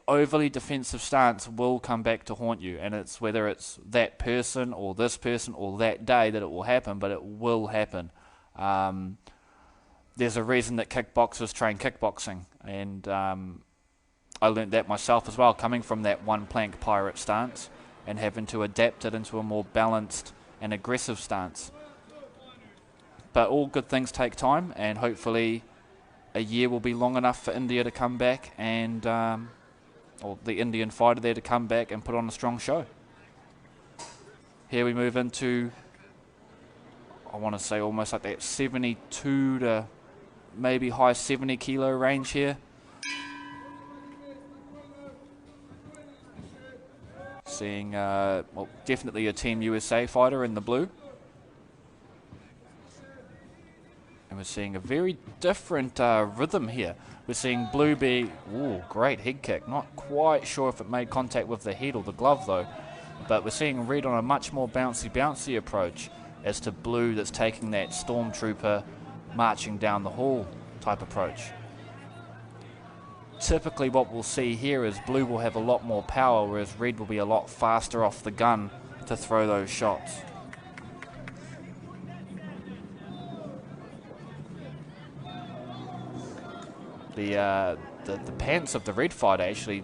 overly defensive stance will come back to haunt you, and it's whether it's that person or this person or that day that it will happen, but it will happen. There's a reason that kickboxers train kickboxing, and I learnt that myself as well, coming from that one plank pirate stance and having to adapt it into a more balanced and aggressive stance. But all good things take time, and hopefully a year will be long enough for India to come back and or the Indian fighter there to come back and put on a strong show. Here we move into, I want to say almost like that 72 to maybe high 70 kilo range here. Seeing, well, definitely a Team USA fighter in the blue. And we're seeing a very different rhythm here. We're seeing blue be, ooh, great head kick. Not quite sure if it made contact with the head or the glove though. But we're seeing red on a much more bouncy approach as to blue that's taking that stormtrooper marching down the hall type approach. Typically what we'll see here is blue will have a lot more power, whereas red will be a lot faster off the gun to throw those shots. The pants of the red fighter actually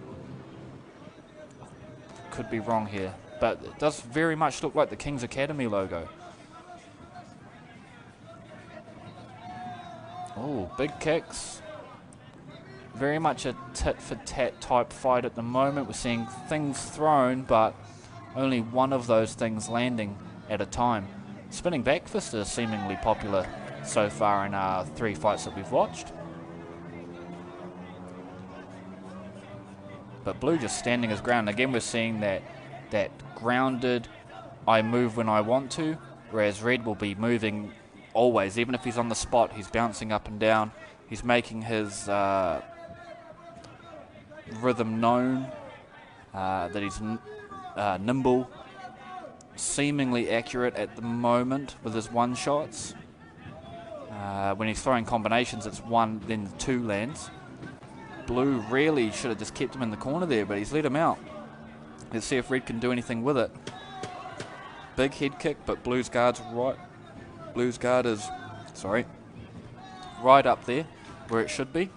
could be wrong here, but it does very much look like the King's Academy logo. Oh, big kicks. Very much a tit-for-tat type fight at the moment. We're seeing things thrown, but only one of those things landing at a time. Spinning back fist is seemingly popular so far in our 3 fights that we've watched. But blue just standing his ground. Again, we're seeing that grounded, I move when I want to, whereas red will be moving always. Even if he's on the spot, he's bouncing up and down. He's making his rhythm known, that he's nimble, seemingly accurate at the moment with his one shots. When he's throwing combinations, it's one, then 2 lands. Blue really should have just kept him in the corner there, but he's let him out. Let's see if red can do anything with it. Big head kick, but blue's guard's right. Blue's guard is, sorry, right up there where it should be.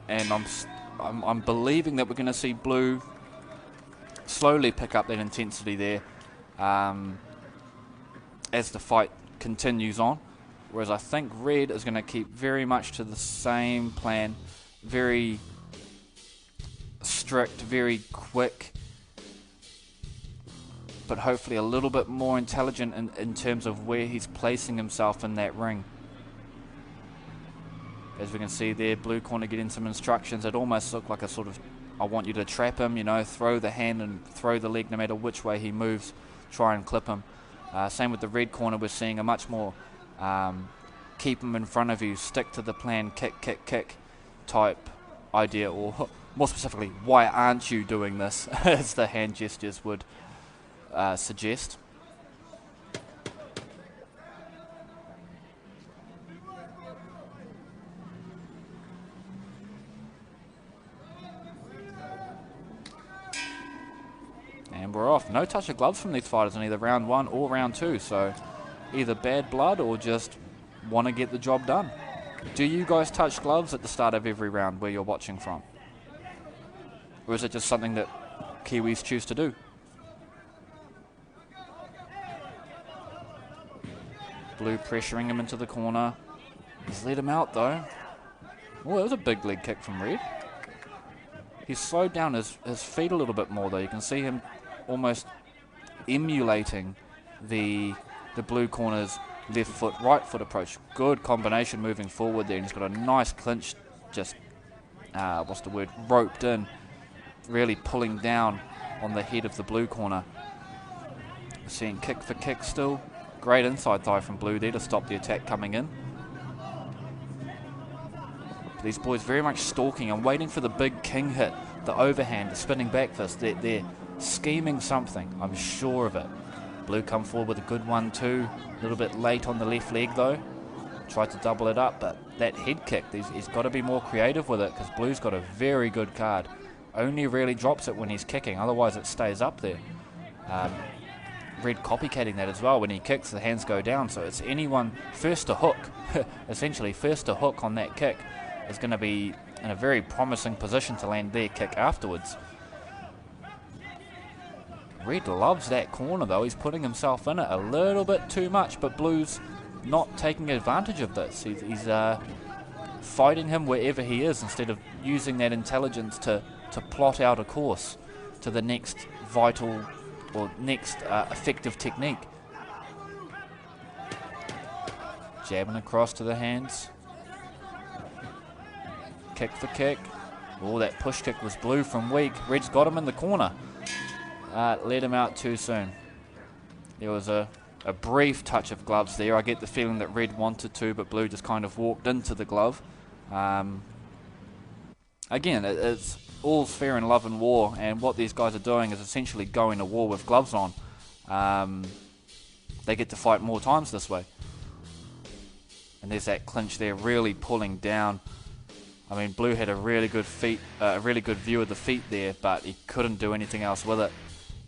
And I'm believing that we're going to see blue slowly pick up that intensity there as the fight continues on. Whereas I think red is going to keep very much to the same plan. Very strict, very quick, but hopefully a little bit more intelligent in terms of where he's placing himself in that ring. As we can see there, blue corner getting some instructions. It almost looked like a sort of, I want you to trap him, you know, throw the hand and throw the leg no matter which way he moves, try and clip him. Same with the red corner, we're seeing a much more keep him in front of you, stick to the plan, kick, kick, kick type idea, or more specifically, why aren't you doing this, as the hand gestures would suggest. And we're off. No touch of gloves from these fighters in either round 1 or round 2, so either bad blood or just want to get the job done. Do you guys touch gloves at the start of every round where you're watching from? Or is it just something that Kiwis choose to do? Blue pressuring him into the corner. He's let him out though. Oh, that was a big leg kick from red. He's slowed down his feet a little bit more though. You can see him almost emulating the blue corner's left foot, right foot approach. Good combination moving forward there, and he's got a nice clinch, just, what's the word, roped in, really pulling down on the head of the blue corner. Seeing kick for kick still. Great inside thigh from blue there to stop the attack coming in. These boys very much stalking and waiting for the big king hit, the overhand, the spinning back fist. They're scheming something, I'm sure of it. Blue come forward with a good 1-2. A little bit late on the left leg though. Tried to double it up, but that head kick, he's got to be more creative with it, because blue's got a very good card. only really drops it when he's kicking, otherwise it stays up there. Red copycatting that as well. When he kicks, the hands go down, so it's anyone first to hook, essentially first to hook on that kick is going to be in a very promising position to land their kick afterwards. Red loves that corner though. He's putting himself in it a little bit too much, but Blue's not taking advantage of this. He's fighting him wherever he is instead of using that intelligence to plot out a course to the next vital or next effective technique. Jabbing across to the hands. Kick for kick. Oh, that push kick was Blue from weak. Red's got him in the corner. Let him out too soon. There was a brief touch of gloves there. I get the feeling that Red wanted to, but Blue just kind of walked into the glove. Again, it's all's fair in love and war, and what these guys are doing is essentially going to war with gloves on. They get to fight more times this way. And there's that clinch there, really pulling down. I mean, Blue had a really good view of the feet there, but he couldn't do anything else with it.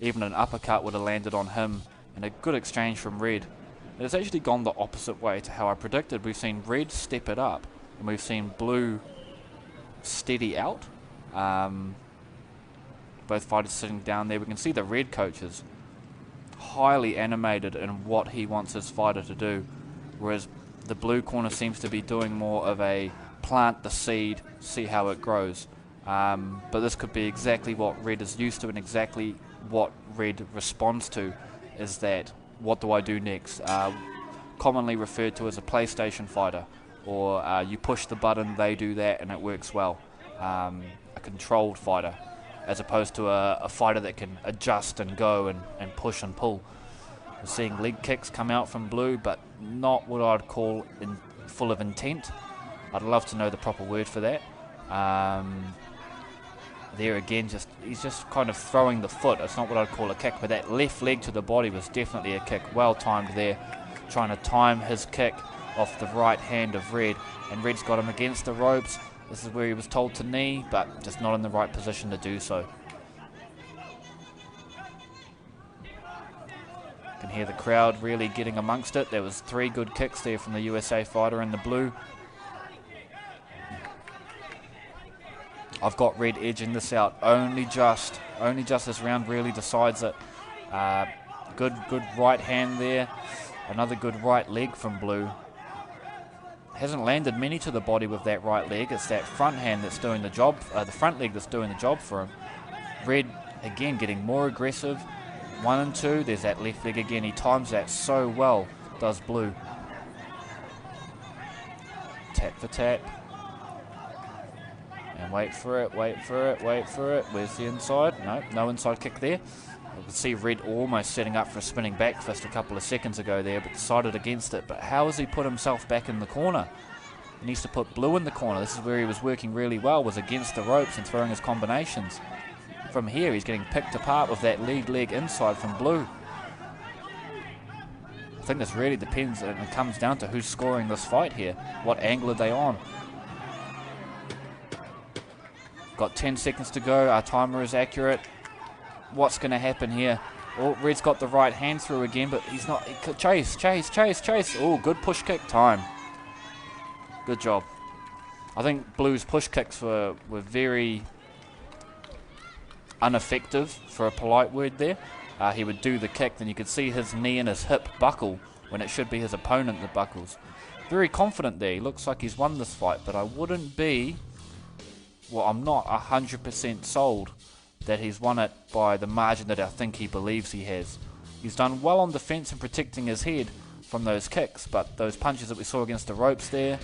Even an uppercut would have landed on him, and a good exchange from Red. It has actually gone the opposite way to how I predicted. We've seen Red step it up, and we've seen Blue steady out. Both fighters sitting down there. We can see the Red coach is highly animated in what he wants his fighter to do, whereas the Blue corner seems to be doing more of a plant the seed, see how it grows. But this could be exactly what Red is used to, and exactly what Red responds to is that, what do I do next? Commonly referred to as a PlayStation fighter, or you push the button, they do that, and it works well. A controlled fighter, as opposed to a fighter that can adjust and go and push and pull. We're seeing leg kicks come out from Blue, but not what I'd call full of intent. I'd love to know the proper word for that. There again, he's just kind of throwing the foot. It's not what I'd call a kick, but that left leg to the body was definitely a kick. Well timed there, trying to time his kick off the right hand of Red, and Red's got him against the ropes. This is where he was told to knee, but just not in the right position to do so. You can hear the crowd really getting amongst it. There was 3 good kicks there from the USA fighter in the Blue. I've got Red edging this out. Only just this round really decides it. Good right hand there. Another good right leg from Blue. Hasn't landed many to the body with that right leg. It's that front hand that's doing the job. The front leg that's doing the job for him. Red again getting more aggressive. 1 and 2. There's that left leg again. He times that so well, does Blue. Tap for tap. And wait for it, wait for it, wait for it. Where's the inside? No inside kick there. You can see Red almost setting up for a spinning back fist a couple of seconds ago there, but decided against it. But how has he put himself back in the corner? He needs to put Blue in the corner. This is where he was working really well, was against the ropes and throwing his combinations. From here, he's getting picked apart with that lead leg inside from Blue. I think this really depends, and it comes down to who's scoring this fight here. What angle are they on? Got 10 seconds to go. Our timer is accurate. What's going to happen here? Oh, Red's got the right hand through again, but he's not. Chase. Oh, good push kick time. Good job. I think Blue's push kicks were very ineffective, for a polite word there. He would do the kick, then you could see his knee and his hip buckle when it should be his opponent that buckles. Very confident there. He looks like he's won this fight, but I wouldn't be... Well, I'm not 100% sold that he's won it by the margin that I think he believes he has. He's done well on defense and protecting his head from those kicks, but those punches that we saw against the ropes there,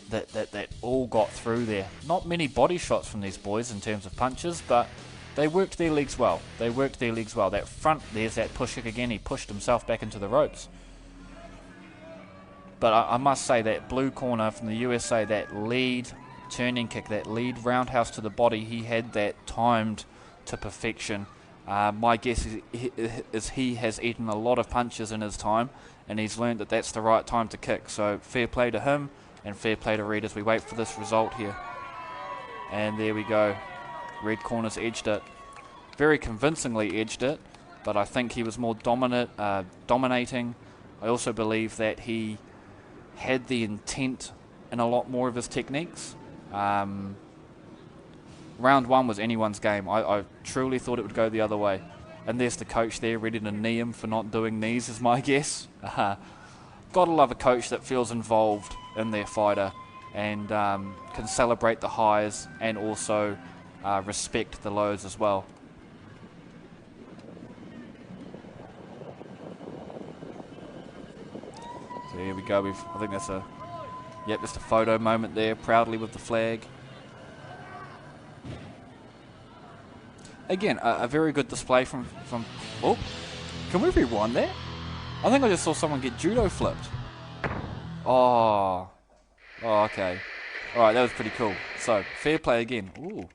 that all got through there. Not many body shots from these boys in terms of punches, but they worked their legs well. That front, there's that push kick again. He pushed himself back into the ropes. But I must say that Blue corner from the USA, that lead turning kick, that lead roundhouse to the body, he had that timed to perfection. My guess is he has eaten a lot of punches in his time, and he's learned that that's the right time to kick. So fair play to him, and fair play to Red as we wait for this result here. And there we go. Red corners edged it. Very convincingly edged it, but I think he was more dominating. I also believe that he had the intent in a lot more of his techniques. Round one was anyone's game. I truly thought it would go the other way. And there's the coach there ready to knee him for not doing knees, is my guess. Gotta love a coach that feels involved in their fighter and can celebrate the highs and also respect the lows as well. So here we go. I think that's just a photo moment there, proudly with the flag. Again, a very good display from. Oh, can we rewind that? I think I just saw someone get judo flipped. Oh, okay. All right, that was pretty cool. So fair play again. Ooh.